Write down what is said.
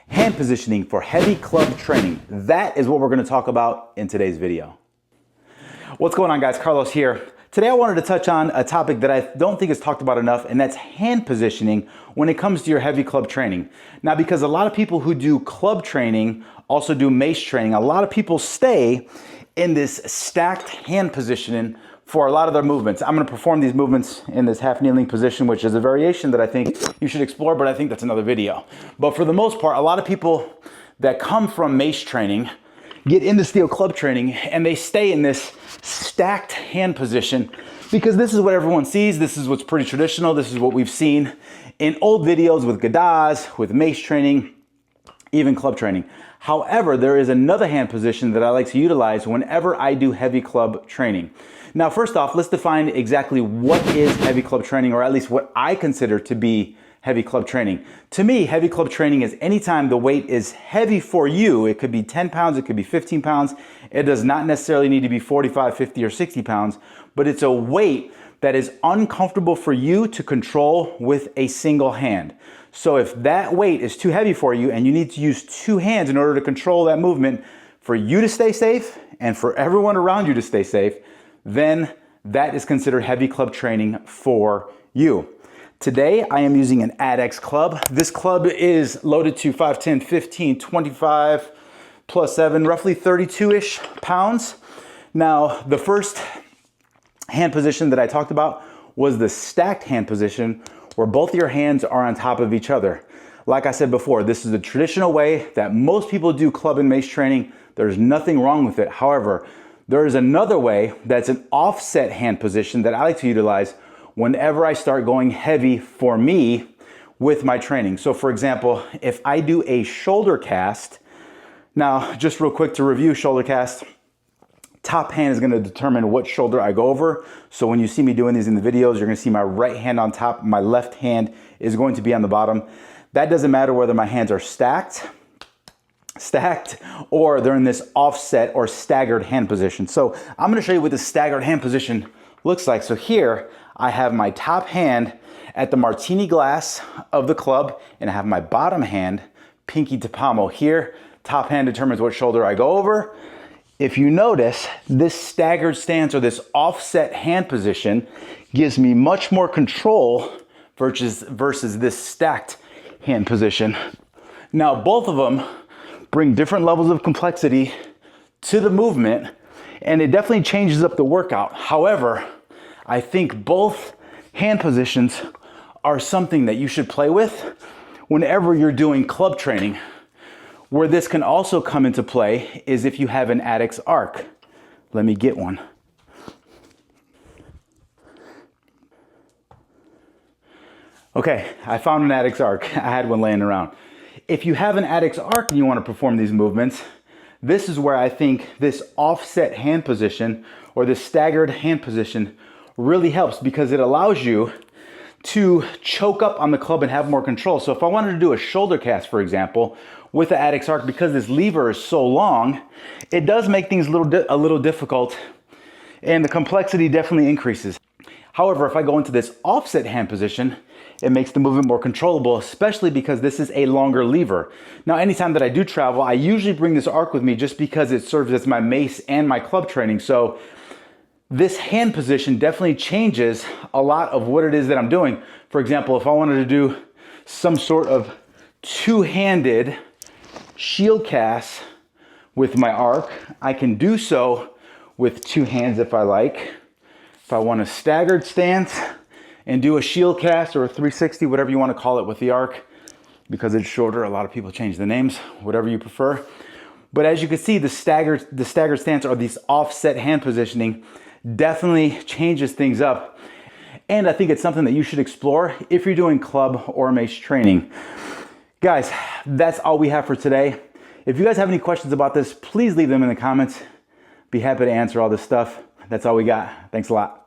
hand positioning for heavy club training. That is what we're going to talk about in today's video. What's going on, guys? Carlos here. Today I wanted to touch on a topic that I don't think is talked about enough, and that's hand positioning when it comes to your heavy club training. Now, because a lot of people who do club training also do mace training, a lot of people stay in this stacked hand positioning for a lot of their movements. I'm going to perform these movements in this half kneeling position, which is a variation that I think you should explore, but I think that's another video. But for the most part, a lot of people that come from mace training get into steel club training and they stay in this stacked hand position because this is what everyone sees. This is what's pretty traditional. This is what we've seen in old videos with Gadas, with mace training, even club training. However, there is another hand position that I like to utilize whenever I do heavy club training. Now, first off, let's define exactly what is heavy club training, or at least what I consider to be heavy club training. To me, heavy club training is anytime the weight is heavy for you. It could be 10 pounds, it could be 15 pounds. It does not necessarily need to be 45, 50, or 60 pounds, but it's a weight that is uncomfortable for you to control with a single hand. So if that weight is too heavy for you and you need to use two hands in order to control that movement for you to stay safe and for everyone around you to stay safe, then that is considered heavy club training for you. Today, I am using an AddX club. This club is loaded to 5, 10, 15, 25, plus 7, roughly 32-ish pounds. Now, the first hand position that I talked about was the stacked hand position where both your hands are on top of each other. Like I said before, this is the traditional way that most people do club and mace training. There's nothing wrong with it. However, there is another way that's an offset hand position that I like to utilize whenever I start going heavy for me with my training. So for example, if I do a shoulder cast, now just real quick to review shoulder cast, top hand is going to determine what shoulder I go over. So when you see me doing these in the videos, you're going to see my right hand on top, my left hand is going to be on the bottom. That doesn't matter whether my hands are stacked, or they're in this offset or staggered hand position. So I'm going to show you what the staggered hand position looks like. So here I have my top hand at the martini glass of the club, and I have my bottom hand pinky to pommel. Here, top hand determines what shoulder I go over. If you notice, this staggered stance or this offset hand position gives me much more control versus this stacked hand position. Now, both of them bring different levels of complexity to the movement, and it definitely changes up the workout. However, I think both hand positions are something that you should play with whenever you're doing club training. Where this can also come into play is if you have an AddX arc. Let me get one. Okay, I found an AddX arc. I had one laying around. If you have an AddX arc and you want to perform these movements, this is where I think this offset hand position or this staggered hand position really helps, because it allows you to choke up on the club and have more control. So if I wanted to do a shoulder cast, for example, with the AddX arc, because this lever is so long, it does make things a little difficult, and the complexity definitely increases. However, if I go into this offset hand position, it makes the movement more controllable, especially because this is a longer lever. Now, anytime that I do travel, I usually bring this arc with me just because it serves as my mace and my club training. So this hand position definitely changes a lot of what it is that I'm doing. For example, if I wanted to do some sort of two-handed shield cast with my arc, I can do so with two hands if I like. If I want a staggered stance and do a shield cast or a 360, whatever you want to call it with the arc, because it's shorter, a lot of people change the names, whatever you prefer. But as you can see, the staggered stance or these offset hand positioning definitely changes things up. And I think it's something that you should explore if you're doing club or mace training. Guys, that's all we have for today. If you guys have any questions about this, please leave them in the comments. Be happy to answer all this stuff. That's all we got. Thanks a lot.